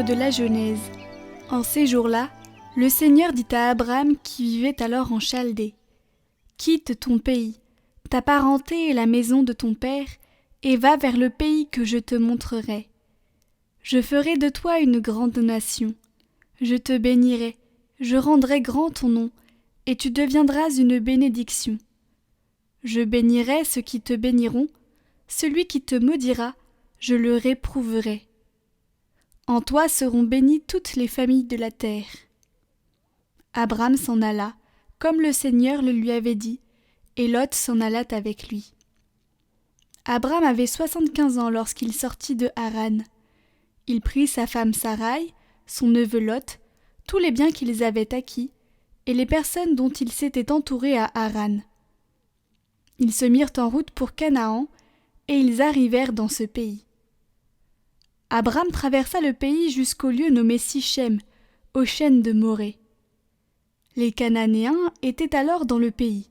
Livre de la Genèse. En ces jours-là, le Seigneur dit à Abraham qui vivait alors en Chaldée : « Quitte ton pays, ta parenté et la maison de ton père, et va vers le pays que je te montrerai. Je ferai de toi une grande nation. Je te bénirai, je rendrai grand ton nom, et tu deviendras une bénédiction. Je bénirai ceux qui te béniront, celui qui te maudira, je le réprouverai. En toi seront bénies toutes les familles de la terre. » Abraham s'en alla, comme le Seigneur le lui avait dit, et Lot s'en alla avec lui. Abraham avait 75 ans lorsqu'il sortit de Haran. Il prit sa femme Saraï, son neveu Lot, tous les biens qu'ils avaient acquis, et les personnes dont ils s'étaient entourés à Haran. Ils se mirent en route pour Canaan, et ils arrivèrent dans ce pays. Abraham traversa le pays jusqu'au lieu nommé Sichem, aux chênes de Morée. Les Cananéens étaient alors dans le pays.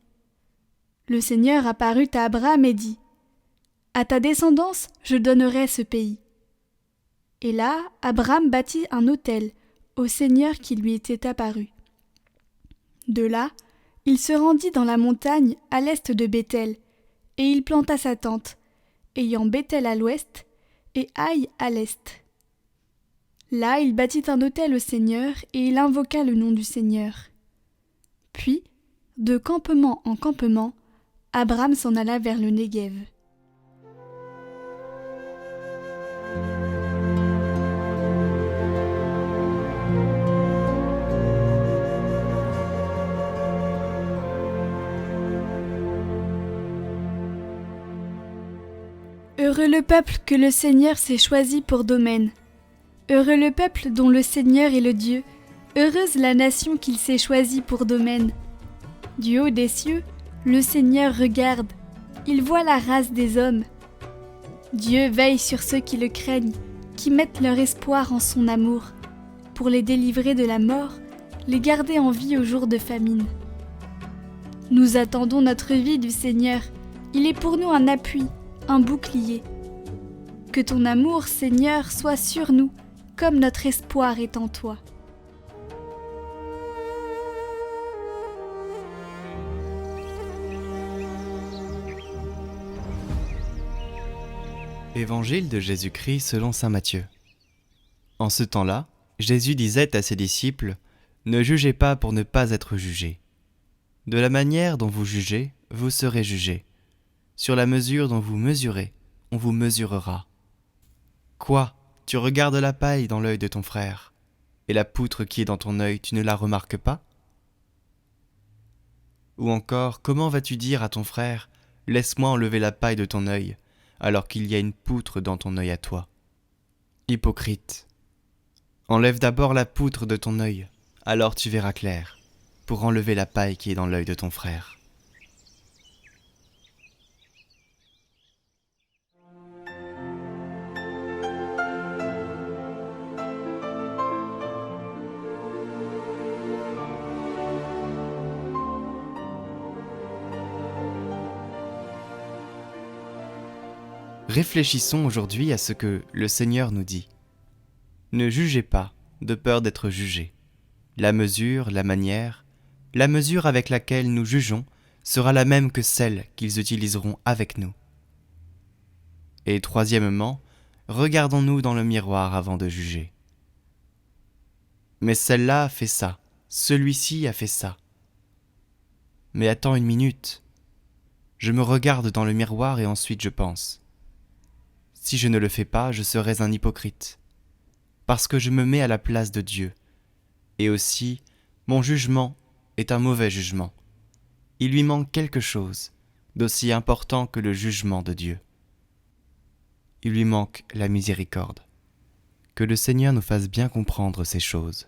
Le Seigneur apparut à Abraham et dit : « À ta descendance, je donnerai ce pays. » Et là, Abraham bâtit un autel au Seigneur qui lui était apparu. De là, il se rendit dans la montagne à l'est de Béthel, et il planta sa tente, ayant Béthel à l'ouest et Haï à l'est. Là, il bâtit un autel au Seigneur, et il invoqua le nom du Seigneur. Puis, de campement en campement, Abraham s'en alla vers le Néguev. Heureux le peuple que le Seigneur s'est choisi pour domaine. Heureux le peuple dont le Seigneur est le Dieu. Heureuse la nation qu'il s'est choisie pour domaine. Du haut des cieux, le Seigneur regarde. Il voit la race des hommes. Dieu veille sur ceux qui le craignent, qui mettent leur espoir en son amour, pour les délivrer de la mort, les garder en vie au jour de famine. Nous attendons notre vie du Seigneur. Il est pour nous un appui, un bouclier. Que ton amour, Seigneur, soit sur nous, comme notre espoir est en toi. Évangile de Jésus-Christ selon saint Matthieu. En ce temps-là, Jésus disait à ses disciples : « Ne jugez pas pour ne pas être jugés. De la manière dont vous jugez, vous serez jugés. Sur la mesure dont vous mesurez, on vous mesurera. Quoi ? Tu regardes la paille dans l'œil de ton frère, et la poutre qui est dans ton œil, tu ne la remarques pas ? Ou encore, comment vas-tu dire à ton frère : laisse-moi enlever la paille de ton œil, alors qu'il y a une poutre dans ton œil à toi ? Hypocrite, enlève d'abord la poutre de ton œil, alors tu verras clair, pour enlever la paille qui est dans l'œil de ton frère. Réfléchissons aujourd'hui à ce que le Seigneur nous dit. Ne jugez pas, de peur d'être jugés. La mesure avec laquelle nous jugeons sera la même que celle qu'ils utiliseront avec nous. Et troisièmement, regardons-nous dans le miroir avant de juger. Mais celle-là a fait ça, celui-ci a fait ça. Mais attends une minute. Je me regarde dans le miroir et ensuite je pense. Si je ne le fais pas, je serais un hypocrite, parce que je me mets à la place de Dieu. Et aussi, mon jugement est un mauvais jugement. Il lui manque quelque chose d'aussi important que le jugement de Dieu. Il lui manque la miséricorde. Que le Seigneur nous fasse bien comprendre ces choses.